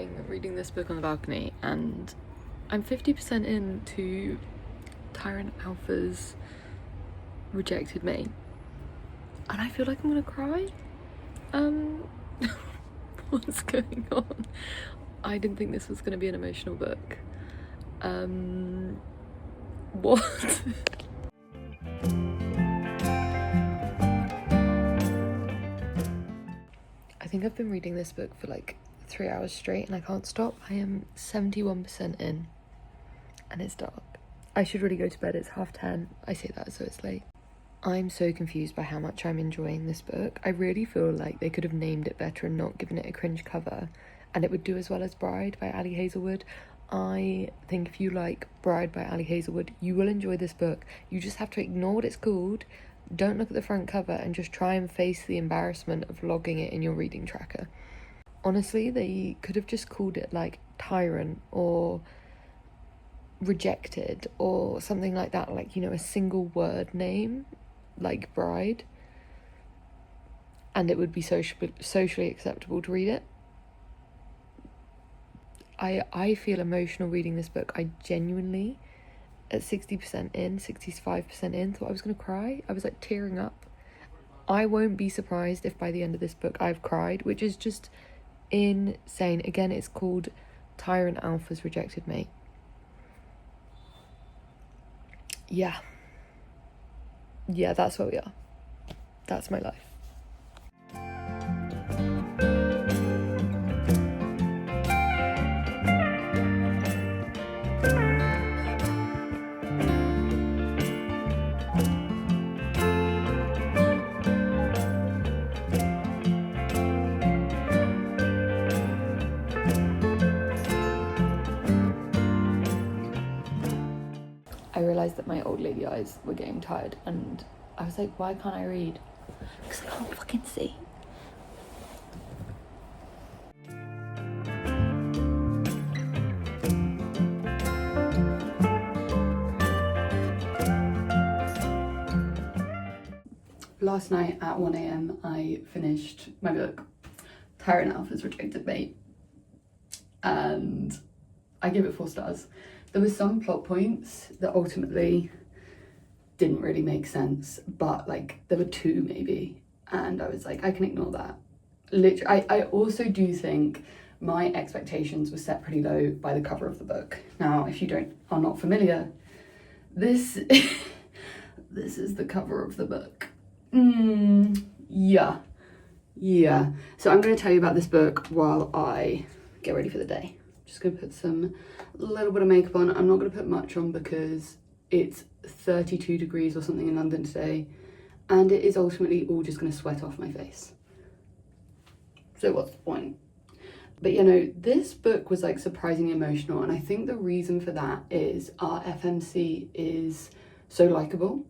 enjoying reading this book on the balcony, and I'm 50% into Tyrant Alpha's Rejected Mate, and I feel like I'm gonna cry. What's going on? I didn't think this was gonna be an emotional book. What? I think I've been reading this book for like 3 hours straight and I can't stop. I am 71% in and it's dark. I should really go to bed, it's 10:30. I say that so it's late. I'm so confused by how much I'm enjoying this book. I really feel like they could have named it better and not given it a cringe cover, and it would do as well as Bride by Ali Hazelwood. I think if you like Bride by Ali Hazelwood, you will enjoy this book. You just have to ignore what it's called, don't look at the front cover, and just try and face the embarrassment of logging it in your reading tracker. Honestly, they could have just called it like Tyrant or Rejected or something like that, like, you know, a single word name like Bride, and it would be socially acceptable to read it. I feel emotional reading this book. I genuinely, at 60% in, 65% in, thought I was going to cry. I was like tearing up. I won't be surprised if by the end of this book I've cried, which is just insane. Again, it's called Tyrant Alpha's Rejected Mate. Yeah, that's where we are. That's my life. I realised that my old lady eyes were getting tired and I was like, why can't I read? Because I can't fucking see. Last night at 1 a.m. I finished my book, Tyrant Alpha's Rejected Mate, and I give it 4 stars. There were some plot points that ultimately didn't really make sense, but like there were 2 maybe, and I was like, I can ignore that. Literally, I also do think my expectations were set pretty low by the cover of the book. Now, if you are not familiar, this this is the cover of the book. Yeah. So I'm going to tell you about this book while I get ready for the day. Just going to put a little bit of makeup on. I'm not going to put much on because it's 32 degrees or something in London today, and it is ultimately all just going to sweat off my face. So what's the point? But you know, this book was like surprisingly emotional, and I think the reason for that is our FMC is so likable.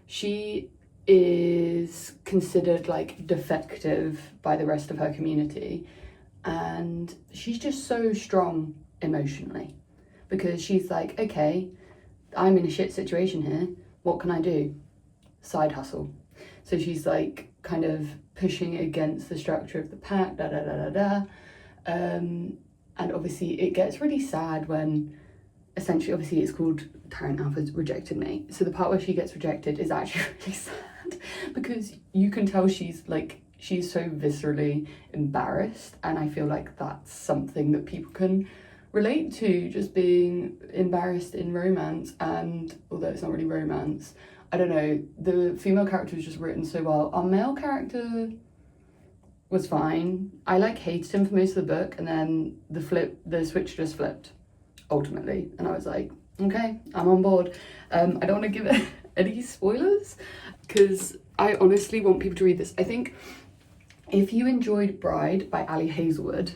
She is considered like defective by the rest of her community, and she's just so strong emotionally because she's like, okay, I'm in a shit situation here, what can I do? Side hustle. So she's like kind of pushing against the structure of the pack, and obviously it gets really sad when essentially, obviously it's called Tyrant Alpha's Rejected Mate, so the part where she gets rejected is actually really sad because you can tell she's so viscerally embarrassed, and I feel like that's something that people can relate to, just being embarrassed in romance. And although it's not really romance, I don't know, the female character was just written so well. Our male character was fine. I hated him for most of the book, and then the switch just flipped ultimately, and I was like, okay, I'm on board. I don't want to give it any spoilers because I honestly want people to read this. I think if you enjoyed Bride by Ali Hazelwood,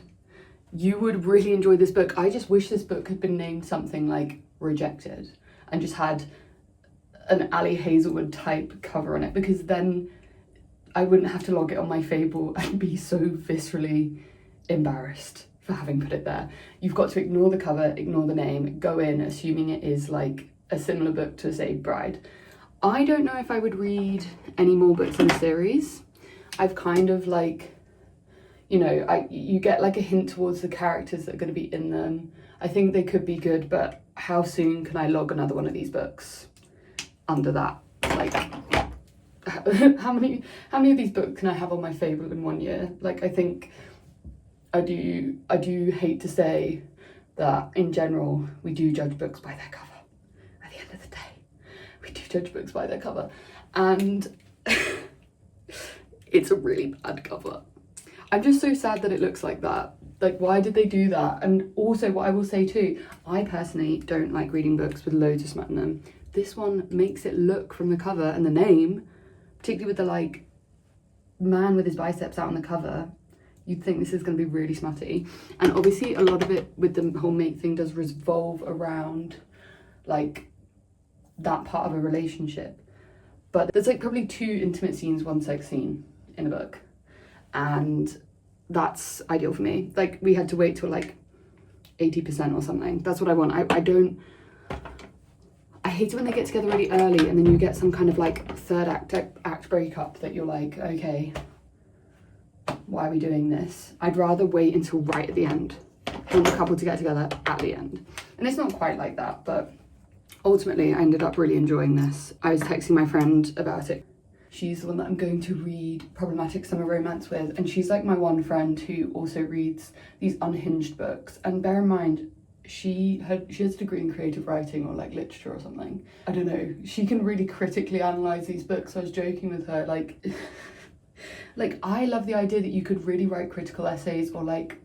you would really enjoy this book. I just wish this book had been named something like Rejected and just had an Ali Hazelwood type cover on it, because then I wouldn't have to log it on my Fable and be so viscerally embarrassed for having put it there. You've got to ignore the cover, ignore the name, go in assuming it is like a similar book to, say, Bride. I don't know if I would read any more books in the series. I've kind of you know, you get like a hint towards the characters that are going to be in them. I think they could be good, but how soon can I log another one of these books under that? Like, how many of these books can I have on my favourite in 1 year? Like, I think I do hate to say that in general we do judge books by their cover. At the end of the day, we do judge books by their cover, and it's a really bad cover. I'm just so sad that it looks like that. Like, why did they do that? And also, what I will say too, I personally don't like reading books with loads of smut in them. This one makes it look, from the cover and the name, particularly with the like man with his biceps out on the cover, you'd think this is going to be really smutty. And obviously a lot of it with the whole mate thing does revolve around like that part of a relationship. But there's like probably 2 intimate scenes, 1 sex scene in a book. And that's ideal for me. Like, we had to wait till like 80% or something. That's what I want. I hate it when they get together really early and then you get some kind of like third act breakup that you're like, okay, why are we doing this? I'd rather wait until right at the end. I want the couple to get together at the end. And it's not quite like that, but ultimately I ended up really enjoying this. I was texting my friend about it. She's the one that I'm going to read Problematic Summer Romance with, and she's like my one friend who also reads these unhinged books. And bear in mind, she has a degree in creative writing or like literature or something. I don't know. She can really critically analyse these books. So I was joking with her, like, like I love the idea that you could really write critical essays or like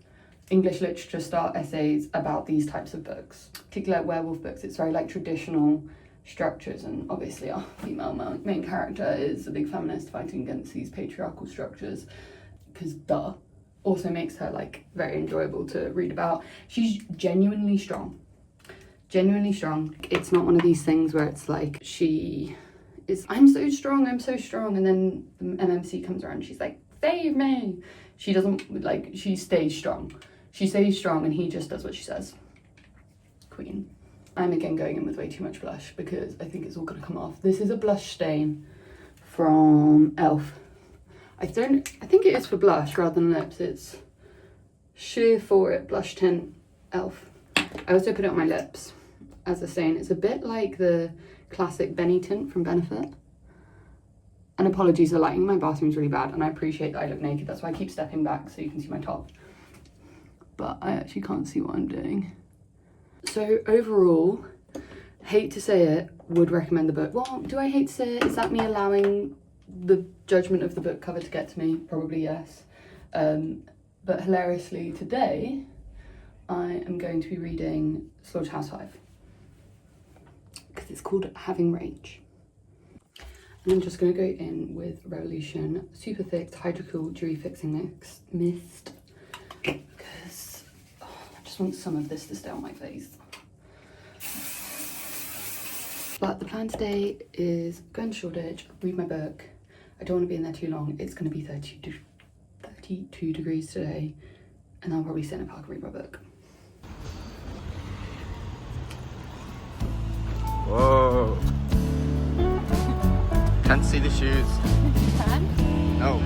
English literature style essays about these types of books, particularly like werewolf books. It's very like traditional structures, and obviously our female main character is a big feminist fighting against these patriarchal structures, because duh. Also makes her like very enjoyable to read about. She's genuinely strong. It's not one of these things where it's like she is, I'm so strong, and then the MMC comes around and she's like, save me. She doesn't, like, she stays strong, and he just does what she says. Queen. I'm again going in with way too much blush because I think it's all gonna come off. This is a blush stain from Elf. I think it is for blush rather than lips. It's Sheer For It Blush Tint Elf. I also put it on my lips as a stain. It's a bit like the classic Benny tint from Benefit. And apologies, the lighting in my bathroom is really bad, and I appreciate that I look naked. That's why I keep stepping back so you can see my top. But I actually can't see what I'm doing. So overall, hate to say it, would recommend the book. Well, do I hate to say it? Is that me allowing the judgment of the book cover to get to me? Probably yes. But hilariously today, I am going to be reading Slaughterhouse 5. Because it's called Having Rage. And I'm just going to go in with Revolution Super Thick Hydrocool Dewy Fixing Mist. Because I just want some of this to stay on my face. But the plan today is go into Shoreditch, read my book. I don't want to be in there too long. It's going to be 32 degrees today, and I'll probably sit in a park and read my book. Whoa. Can't see the shoes. You can? No.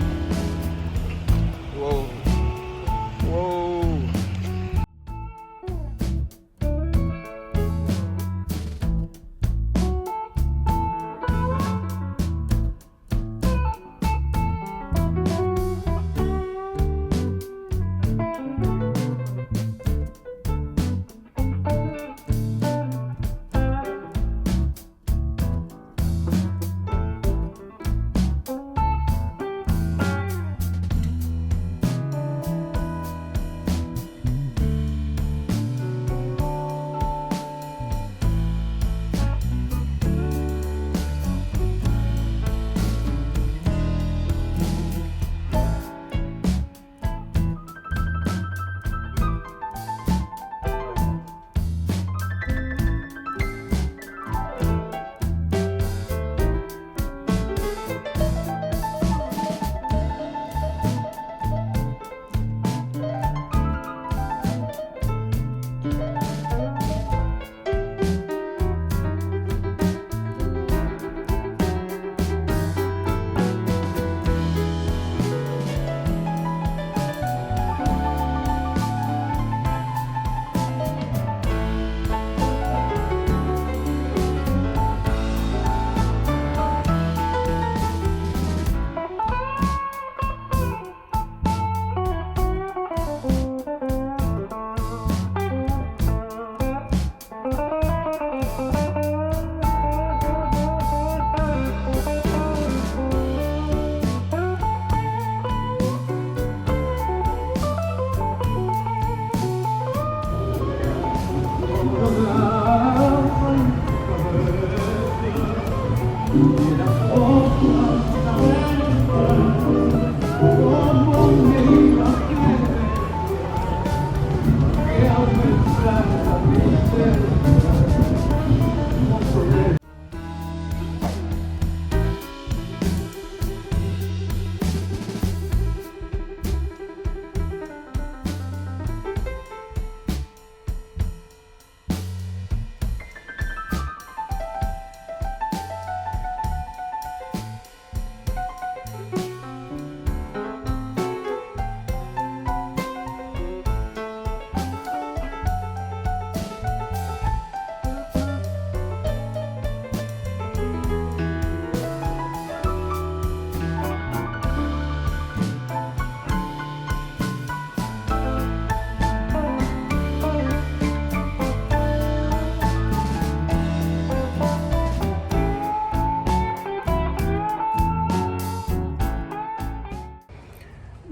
Whoa. Whoa.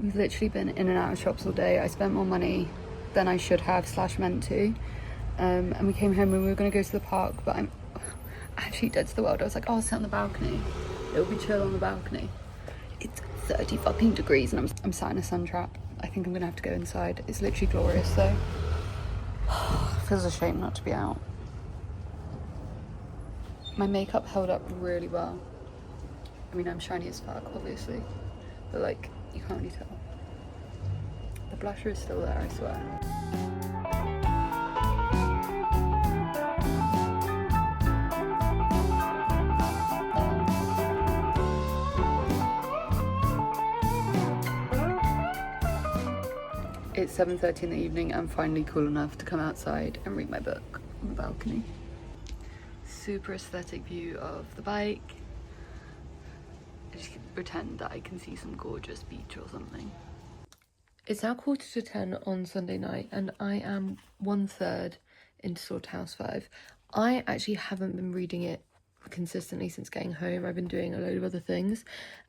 We've literally been in and out of shops all day. I spent more money than I should have / meant to. And we came home and we were going to go to the park, but I'm actually dead to the world. I was like, oh, I'll sit on the balcony. It'll be chill on the balcony. It's 30 fucking degrees and I'm sat in a sun trap. I think I'm going to have to go inside. It's literally glorious though. Feels a shame not to be out. My makeup held up really well. I mean, I'm shiny as fuck, obviously. But like, you can't really tell. The blusher is still there, I swear. It's 7:30 in the evening. I'm finally cool enough to come outside and read my book on the balcony. Super aesthetic view of the bike. I just pretend that I can see some gorgeous beach or something. It's now 10:15 on Sunday night and I am 1/3 into Slaughterhouse 5. I actually haven't been reading it consistently since getting home. I've been doing a load of other things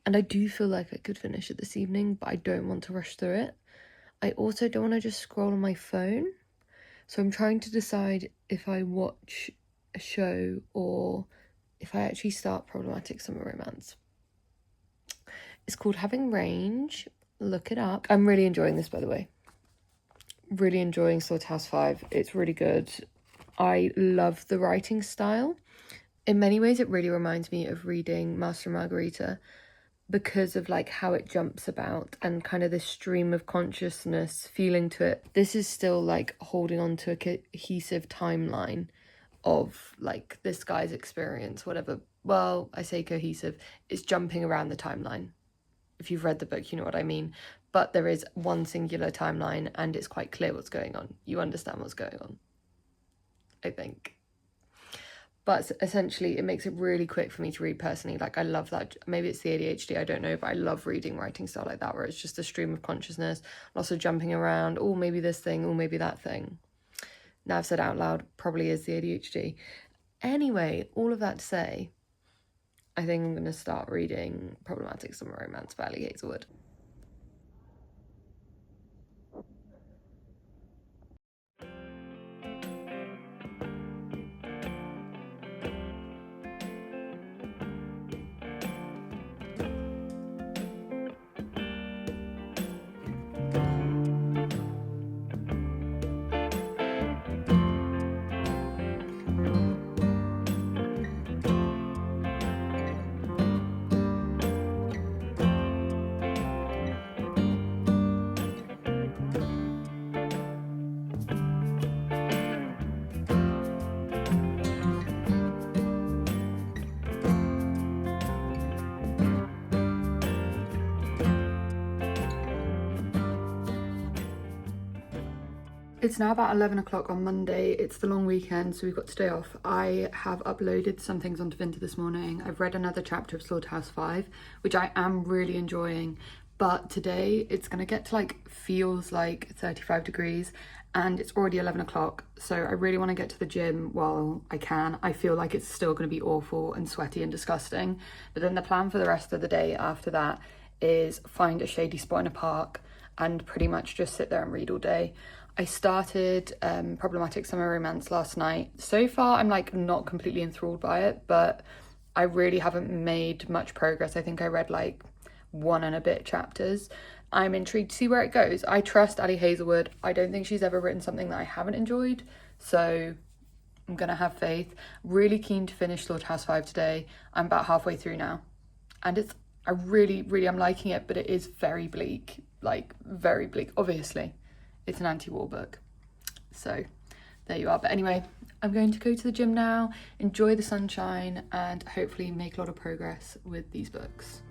and I do feel like I could finish it this evening, but I don't want to rush through it. I also don't want to just scroll on my phone. So I'm trying to decide if I watch a show or if I actually start Problematic Summer Romance. It's called Having Range. Look it up. I'm really enjoying this, by the way. Really enjoying Slaughterhouse 5. It's really good. I love the writing style. In many ways, it really reminds me of reading Master and Margarita because of like how it jumps about and kind of this stream of consciousness feeling to it. This is still like holding on to a cohesive timeline of like this guy's experience, whatever. Well, I say cohesive. It's jumping around the timeline. If you've read the book, you know what I mean. But there is one singular timeline and it's quite clear what's going on. You understand what's going on, I think. But essentially, it makes it really quick for me to read personally. Like, I love that. Maybe it's the ADHD, I don't know. But I love reading writing style like that, where it's just a stream of consciousness. Lots of jumping around. Oh, maybe this thing. Oh, maybe that thing. Now I've said out loud, probably is the ADHD. Anyway, all of that to say, I think I'm going to start reading Problematic Summer Romance by Ellie Hazelwood. It's now about 11 o'clock on Monday. It's the long weekend, so we've got today off. I have uploaded some things onto Vinted this morning. I've read another chapter of Slaughterhouse 5, which I am really enjoying. But today it's going to get to like, feels like 35 degrees and it's already 11 o'clock. So I really want to get to the gym while I can. I feel like it's still going to be awful and sweaty and disgusting. But then the plan for the rest of the day after that is find a shady spot in a park and pretty much just sit there and read all day. I started Problematic Summer Romance last night. So far, I'm like not completely enthralled by it, but I really haven't made much progress. I think I read like 1 and a bit chapters. I'm intrigued to see where it goes. I trust Ali Hazelwood. I don't think she's ever written something that I haven't enjoyed, so I'm gonna have faith. Really keen to finish Slaughterhouse 5 today. I'm about halfway through now, and I really am liking it, but it is very bleak, like very bleak. Obviously, it's an anti-war book, so there you are. But anyway, I'm going to go to the gym now, enjoy the sunshine, and hopefully make a lot of progress with these books.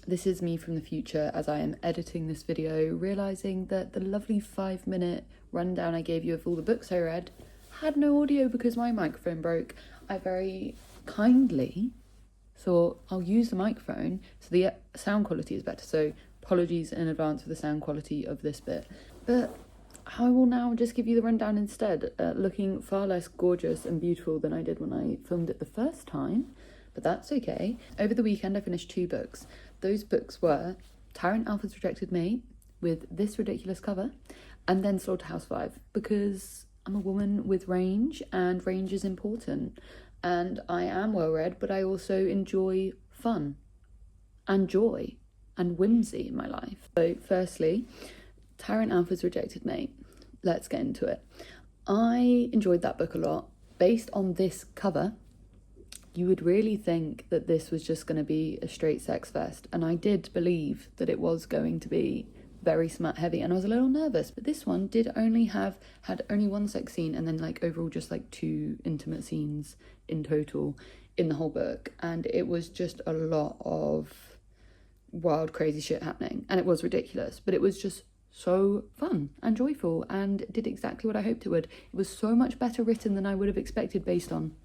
This is me from the future as I am editing this video, realising that the lovely 5-minute rundown I gave you of all the books I read had no audio because my microphone broke. I very kindly thought I'll use the microphone so the sound quality is better, so apologies in advance for the sound quality of this bit. But I will now just give you the rundown instead, looking far less gorgeous and beautiful than I did when I filmed it the first time, but that's okay. Over the weekend I finished 2 books. Those books were Tyrant, Alfred's Rejected Mate, with this ridiculous cover, and then Slaughterhouse 5, because I'm a woman with range, and range is important. And I am well read, but I also enjoy fun and joy and whimsy in my life. So firstly, Tyrant, Alfred's Rejected Mate. Let's get into it. I enjoyed that book a lot. Based on this cover, you would really think that this was just going to be a straight sex fest, and I did believe that it was going to be very smut heavy, and I was a little nervous, but this one had only 1 sex scene, and then like overall just like 2 intimate scenes in total in the whole book, and it was just a lot of wild crazy shit happening, and it was ridiculous, but it was just so fun and joyful and did exactly what I hoped it would. It was so much better written than I would have expected based on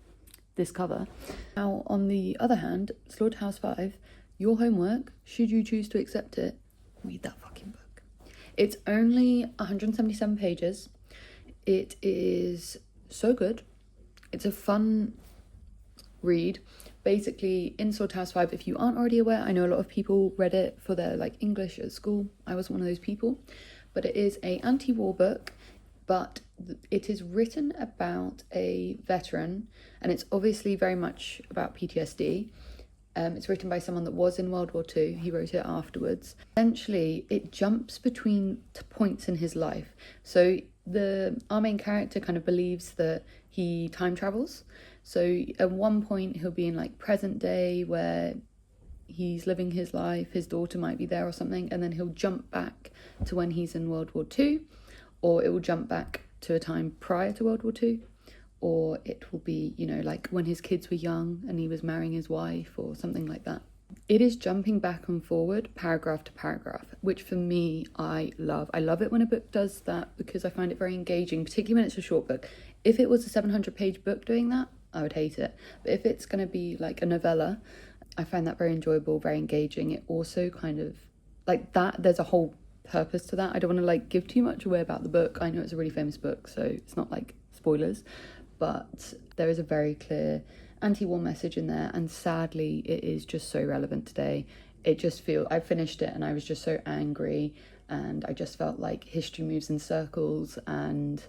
this cover. Now, on the other hand, Slaughterhouse 5, your homework, should you choose to accept it, read that fucking book. It's only 177 pages. It is so good. It's a fun read. Basically, in Slaughterhouse 5, if you aren't already aware, I know a lot of people read it for their like English at school. I was one of those people. But it is an anti-war book, but it is written about a veteran, and it's obviously very much about PTSD. It's written by someone that was in World War II. He wrote it afterwards. Essentially, it jumps between points in his life. So our main character kind of believes that he time travels. So at one point, he'll be in like present day where he's living his life, his daughter might be there or something, and then he'll jump back to when he's in World War II, or it will jump back to a time prior to World War II, or it will be, you know, like when his kids were young and he was marrying his wife or something like that. It is jumping back and forward, paragraph to paragraph, which for me, I love. I love it when a book does that because I find it very engaging, particularly when it's a short book. If it was a 700-page book doing that, I would hate it. But if it's going to be like a novella, I find that very enjoyable, very engaging. It also kind of, like that, there's a whole purpose to that. I don't want to like give too much away about the book. I know it's a really famous book, so it's not like spoilers, but there is a very clear anti-war message in there, and sadly it is just so relevant today. I finished it and I was just so angry, and I just felt like history moves in circles, and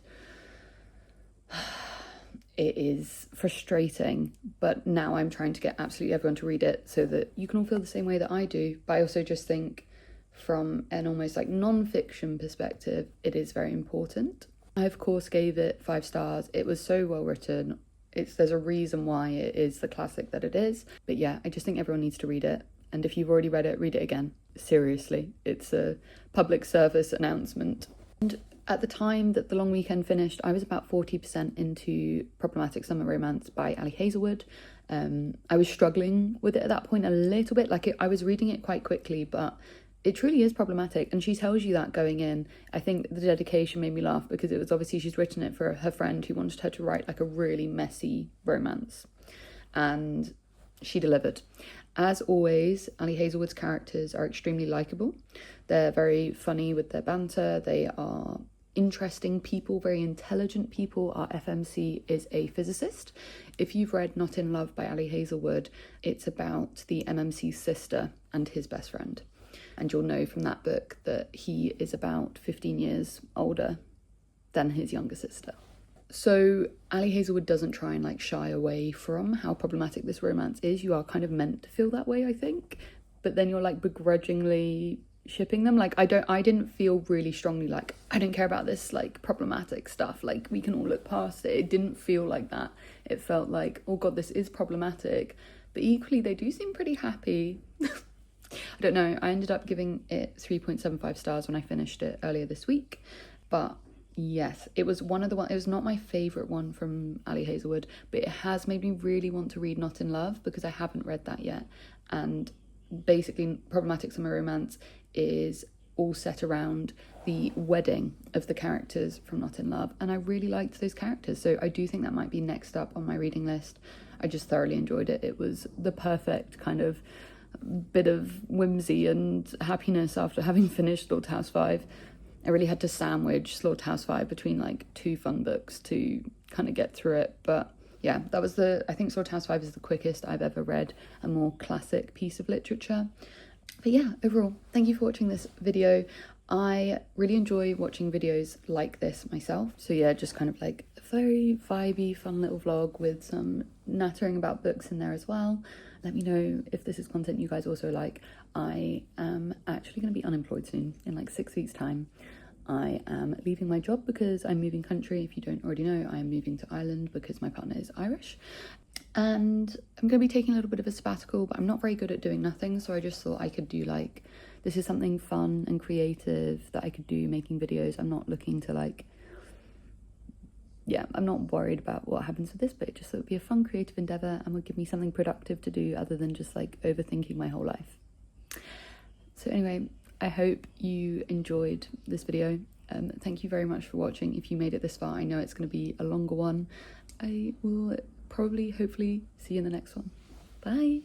it is frustrating. But now I'm trying to get absolutely everyone to read it so that you can all feel the same way that I do. But I also just think from an almost like non-fiction perspective, it is very important. I of course gave it 5 stars. It was so well written. There's a reason why it is the classic that it is. But yeah, I just think everyone needs to read it. And if you've already read it again. Seriously, it's a public service announcement. And at the time that The Long Weekend finished, I was about 40% into Problematic Summer Romance by Ali Hazelwood. I was struggling with it at that point a little bit. I was reading it quite quickly, but it truly is problematic, and she tells you that going in. I think the dedication made me laugh because it was obviously she's written it for her friend who wanted her to write like a really messy romance, and she delivered. As always, Ali Hazelwood's characters are extremely likeable. They're very funny with their banter. They are interesting people, very intelligent people. Our FMC is a physicist. If you've read Not in Love by Ali Hazelwood, it's about the MMC's sister and his best friend. And you'll know from that book that he is about 15 years older than his younger sister. So Ali Hazelwood doesn't try and like shy away from how problematic this romance is. You are kind of meant to feel that way, I think. But then you're like begrudgingly shipping them. Like I didn't feel really strongly like, I don't care about this like problematic stuff. Like we can all look past it. It didn't feel like that. It felt like, oh God, this is problematic. But equally, they do seem pretty happy. I don't know. I ended up giving it 3.75 stars when I finished it earlier this week. But yes, it was one of the ones. It was not my favourite one from Ali Hazelwood, but it has made me really want to read Not in Love because I haven't read that yet. And basically, Problematic Summer Romance is all set around the wedding of the characters from Not in Love, and I really liked those characters, so I do think that might be next up on my reading list. I just thoroughly enjoyed it. It was the perfect kind of bit of whimsy and happiness after having finished Slaughterhouse 5. I really had to sandwich Slaughterhouse 5 between like 2 fun books to kind of get through it. But yeah, I think Slaughterhouse 5 is the quickest I've ever read a more classic piece of literature. But yeah, overall, thank you for watching this video. I really enjoy watching videos like this myself. So yeah, just kind of like a very vibey, fun little vlog with some nattering about books in there as well. Let me know if this is content you guys also like. I am actually going to be unemployed soon, in like 6 weeks' time. I am leaving my job because I'm moving country. If you don't already know, I am moving to Ireland because my partner is Irish. And I'm going to be taking a little bit of a sabbatical, but I'm not very good at doing nothing. So I just thought I could do like, this is something fun and creative that I could do, making videos. I'm not looking to like, yeah, I'm not worried about what happens with this, but it just would be a fun creative endeavour and would give me something productive to do other than just like overthinking my whole life. So anyway, I hope you enjoyed this video. Thank you very much for watching. If you made it this far, I know it's going to be a longer one. I will probably, hopefully, see you in the next one. Bye.